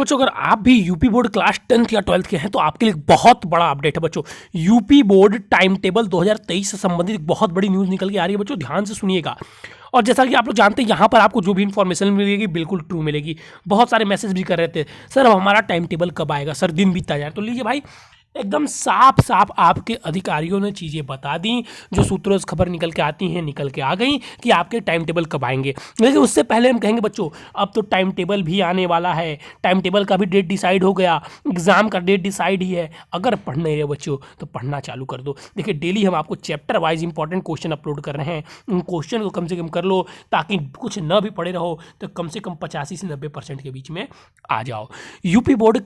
बच्चों अगर आप भी यूपी बोर्ड क्लास 10th या 12th के हैं तो आपके लिए बहुत बड़ा अपडेट है बच्चों। यूपी बोर्ड टाइम टेबल 2023 से संबंधित एक बहुत बड़ी न्यूज़ निकल के आ रही है बच्चों, ध्यान से सुनिएगा। और जैसा कि आप लोग जानते हैं यहाँ पर आपको जो भी इन्फॉर्मेशन मिलेगी बिल्कुल ट्रू मिलेगी। बहुत सारे मैसेज भी कर रहे थे, सर अब हमारा टाइम टेबल कब आएगा, सर दिन बीतता जाए। तो लीजिए भाई, एकदम साफ साफ आपके अधिकारियों ने चीज़ें बता दी, जो सूत्रों से खबर निकल के आती हैं निकल के आ गई कि आपके टाइम टेबल कब आएंगे। लेकिन उससे पहले हम कहेंगे बच्चों, अब तो टाइम टेबल भी आने वाला है, टाइम टेबल का भी डेट डिसाइड हो गया, एग्जाम का डेट डिसाइड ही है। अगर पढ़ नहीं रहे बच्चों तो पढ़ना चालू कर दो। देखिए डेली हम आपको chapter wise important question upload कर रहे हैं, उन क्वेश्चन को कम से कम कर लो, ताकि कुछ न भी पढ़े रहो तो कम से कम 85 से 90% के बीच में आ जाओ। यूपी बोर्ड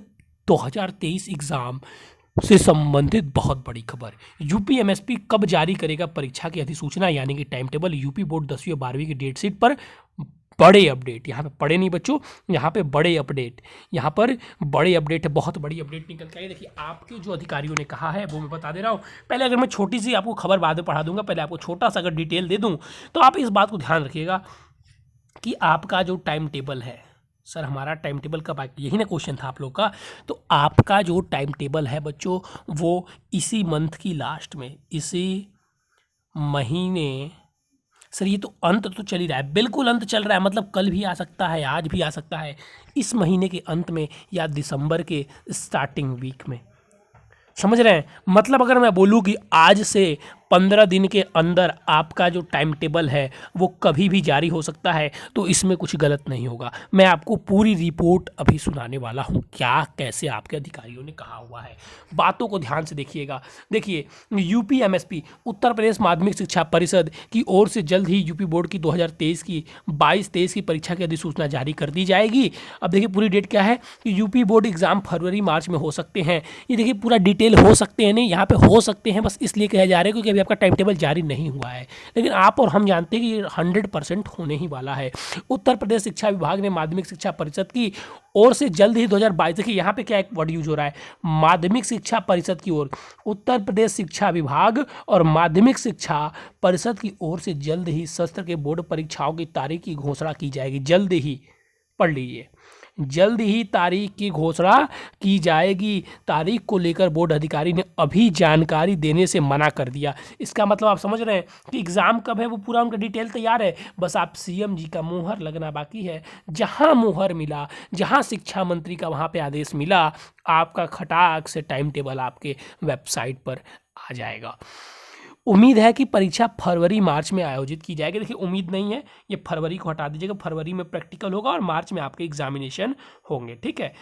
2023 एग्जाम से संबंधित बहुत बड़ी खबर, यूपी एमएसपी कब जारी करेगा परीक्षा की अधिसूचना यानी कि टाइम टेबल। यूपी बोर्ड 10वीं और 12वीं की डेट शीट पर बड़े अपडेट, यहाँ पे पढ़े नहीं बच्चों, यहाँ पे बड़े अपडेट, यहाँ पर बड़े अपडेट है, बहुत बड़ी अपडेट निकल के आई। देखिए आपके जो अधिकारियों ने कहा है वो मैं बता दे रहा हूँ। पहले अगर मैं छोटी सी आपको खबर बाद में पढ़ा दूंगा, पहले आपको छोटा सा अगर डिटेल दे दूँ तो आप इस बात को ध्यान रखिएगा कि आपका जो टाइम टेबल है, सर हमारा टाइम टेबल कब आएगा, यही ना क्वेश्चन था आप लोग का। तो आपका जो टाइम टेबल है बच्चों वो इसी मंथ की लास्ट में, इसी महीने, सर ये तो अंत तो चल ही रहा है, बिल्कुल अंत चल रहा है, मतलब कल भी आ सकता है, आज भी आ सकता है, इस महीने के अंत में या दिसंबर के स्टार्टिंग वीक में। समझ रहे हैं? मतलब अगर मैं बोलूँ कि आज से 15 दिन के अंदर आपका जो टाइम टेबल है वो कभी भी जारी हो सकता है, तो इसमें कुछ गलत नहीं होगा। मैं आपको पूरी रिपोर्ट अभी सुनाने वाला हूँ, क्या कैसे आपके अधिकारियों ने कहा हुआ है, बातों को ध्यान से देखिएगा। देखिए यूपी एमएसपी उत्तर प्रदेश माध्यमिक शिक्षा परिषद की ओर से जल्द ही यूपी बोर्ड की 2023 की 22-23 की परीक्षा की अधिसूचना जारी कर दी जाएगी। अब देखिए पूरी डेट क्या है कि यूपी बोर्ड एग्जाम फरवरी मार्च में हो सकते हैं। ये देखिए पूरा डिटेल हो सकते हैं नहीं, यहाँ पे हो सकते हैं बस इसलिए कहे जा रहे हैं क्योंकि अभी आपका टाइम टेबल जारी नहीं हुआ है, लेकिन आप और हम जानते हैं कि ये 100% होने ही वाला है। उत्तर प्रदेश शिक्षा विभाग ने माध्यमिक शिक्षा परिषद की ओर से जल्द ही 2022, देखिए यहाँ पे क्या एक वर्ड यूज हो रहा है, माध्यमिक शिक्षा परिषद की ओर, उत्तर प्रदेश शिक्षा विभाग और माध्यमिक शिक्षा परिषद की ओर से जल्द ही सत्र के बोर्ड परीक्षाओं की तारीख की घोषणा की जाएगी। जल्द ही, पढ़ लीजिए, जल्द ही तारीख की घोषणा की जाएगी। तारीख को लेकर बोर्ड अधिकारी ने अभी जानकारी देने से मना कर दिया। इसका मतलब आप समझ रहे हैं कि एग्ज़ाम कब है वो पूरा उनका डिटेल तैयार है, बस आप सीएम जी का मुहर लगना बाकी है। जहां मुहर मिला, जहां शिक्षा मंत्री का वहां पे आदेश मिला, आपका खटाक से टाइम टेबल आपके वेबसाइट पर आ जाएगा। उम्मीद है कि परीक्षा फरवरी मार्च में आयोजित की जाएगी। देखिए उम्मीद नहीं है, ये फरवरी को हटा दीजिएगा, फरवरी में प्रैक्टिकल होगा और मार्च में आपके एग्जामिनेशन होंगे, ठीक है।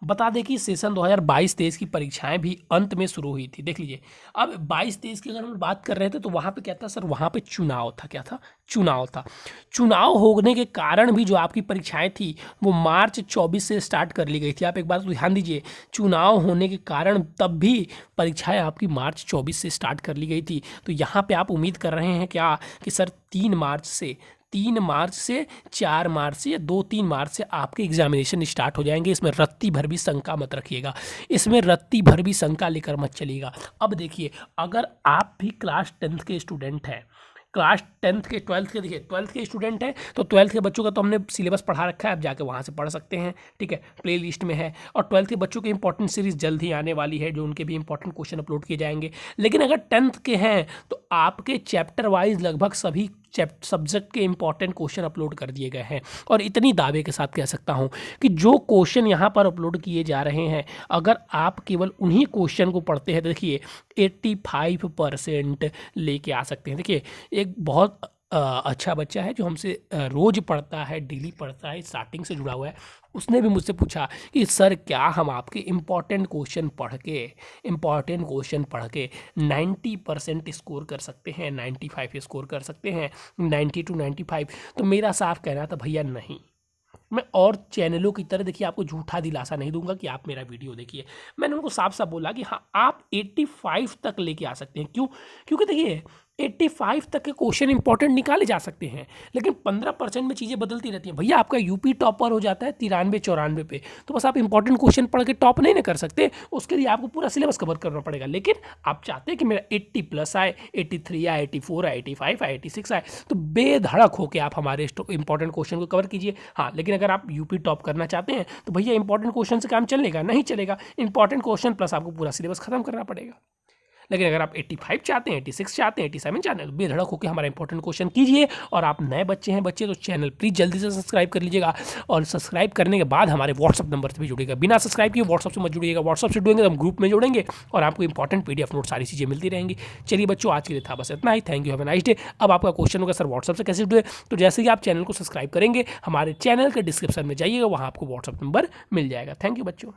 बता दें कि सेशन 2022-23 की परीक्षाएं भी अंत में शुरू हुई थी। देख लीजिए अब 22-23 की अगर हम बात कर रहे थे तो वहाँ पे क्या था सर, वहाँ पे चुनाव था। क्या था? चुनाव था। चुनाव होने के कारण भी जो आपकी परीक्षाएं थी वो मार्च 24 से स्टार्ट कर ली गई थी। आप एक बात ध्यान दीजिए, चुनाव होने के कारण तब भी परीक्षाएं आपकी मार्च 24 से स्टार्ट कर ली गई थी। तो यहाँ पे आप उम्मीद कर रहे हैं क्या कि सर 3 मार्च से 4 मार्च से या 2-3 मार्च से आपके एग्जामिनेशन स्टार्ट हो जाएंगे। इसमें रत्ती भर भी शंका मत रखिएगा, इसमें रत्ती भर भी शंका लेकर मत चलिएगा। अब देखिए अगर आप भी क्लास 10th के स्टूडेंट हैं, क्लास 10th के 12th के, देखिए 12th के स्टूडेंट हैं तो 12th के बच्चों का तो हमने सिलेबस पढ़ा रखा है, आप जाके वहाँ से पढ़ सकते हैं, ठीक है, प्ले लिस्ट में है। और 12th के बच्चों की इंपॉर्टेंट सीरीज जल्द ही आने वाली है, जो उनके भी इंपॉर्टेंट क्वेश्चन अपलोड किए जाएंगे। लेकिन अगर 10th के हैं तो आपके चैप्टर वाइज लगभग सभी सब्जेक्ट के इंपॉर्टेंट क्वेश्चन अपलोड कर दिए गए हैं। और इतनी दावे के साथ कह सकता हूं कि जो क्वेश्चन यहाँ पर अपलोड किए जा रहे हैं, अगर आप केवल उन्हीं क्वेश्चन को पढ़ते हैं तो देखिए 85% लेके आ सकते हैं। देखिए एक बहुत अच्छा बच्चा है जो हमसे रोज़ पढ़ता है, डेली पढ़ता है, स्टार्टिंग से जुड़ा हुआ है, उसने भी मुझसे पूछा कि सर क्या हम आपके इम्पॉर्टेंट क्वेश्चन पढ़ के 90% स्कोर कर सकते हैं, 95 स्कोर कर सकते हैं, 90 to 95। तो मेरा साफ कहना था भैया नहीं, मैं और चैनलों की तरह देखिए आपको झूठा दिलासा नहीं दूंगा कि आप मेरा वीडियो देखिए। मैंने उनको साफ साफ बोला कि हाँ आप 85 तक लेके आ सकते हैं। क्यों? क्योंकि देखिए 85 तक के क्वेश्चन इंपॉर्टेंट निकाले जा सकते हैं, लेकिन 15% में चीज़ें बदलती रहती हैं। भैया आपका यूपी टॉपर हो जाता है 93-94 पे, तो बस आप इंपॉर्टेंट क्वेश्चन पढ़ के टॉप नहीं ना कर सकते, उसके लिए आपको पूरा सिलेबस कवर करना पड़ेगा। लेकिन आप चाहते हैं कि मेरा 80+ आए, 83 आए, 84 आए, 85 आए, 86 आए, तो बेधड़क होकर आप हमारे इंपॉर्टेंट क्वेश्चन को कवर कीजिए। हाँ, लेकिन अगर आप यूपी टॉप करना चाहते हैं तो भैया इंपॉर्टेंट क्वेश्चन से काम चलेगा नहीं चलेगा, इंपॉर्टेंट क्वेश्चन प्लस आपको पूरा सिलेबस खत्म करना पड़ेगा। लेकिन अगर आप 85 चाहते हैं, 86 चाहते हैं, 87 चाहते हैं, तो बेधड़क होकर हमारा इंपॉर्टेंट क्वेश्चन कीजिए। और आप नए बच्चे हैं तो चैनल प्लीज़ जल्दी से सब्सक्राइब कर लीजिएगा, और सब्सक्राइब करने के बाद हमारे व्हाट्सअप नंबर से भी जुड़िएगा। बिना सब्सक्राइब किए व्हाट्सअप से मत जुड़िएगा, व्हाट्सअप से जुड़ेंगे तो हम ग्रुप में जोड़ेंगे और आपको इंपॉर्टेंट PDF नोट सारी चीज़ें मिलती रहेंगी। चलिए बच्चों, आज के लिए था बस इतना ही। Thank you, have a nice day. अब आपका क्वेश्चन होगा सर व्हाट्सअप से कैसे जुड़े, तो जैसे ही आप चैनल को सब्सक्राइब करेंगे, हमारे चैनल के डिस्क्रिप्शन में जाइएगा, वहाँ आपको व्हाट्सअप नंबर मिल जाएगा। थैंक यू बच्चों।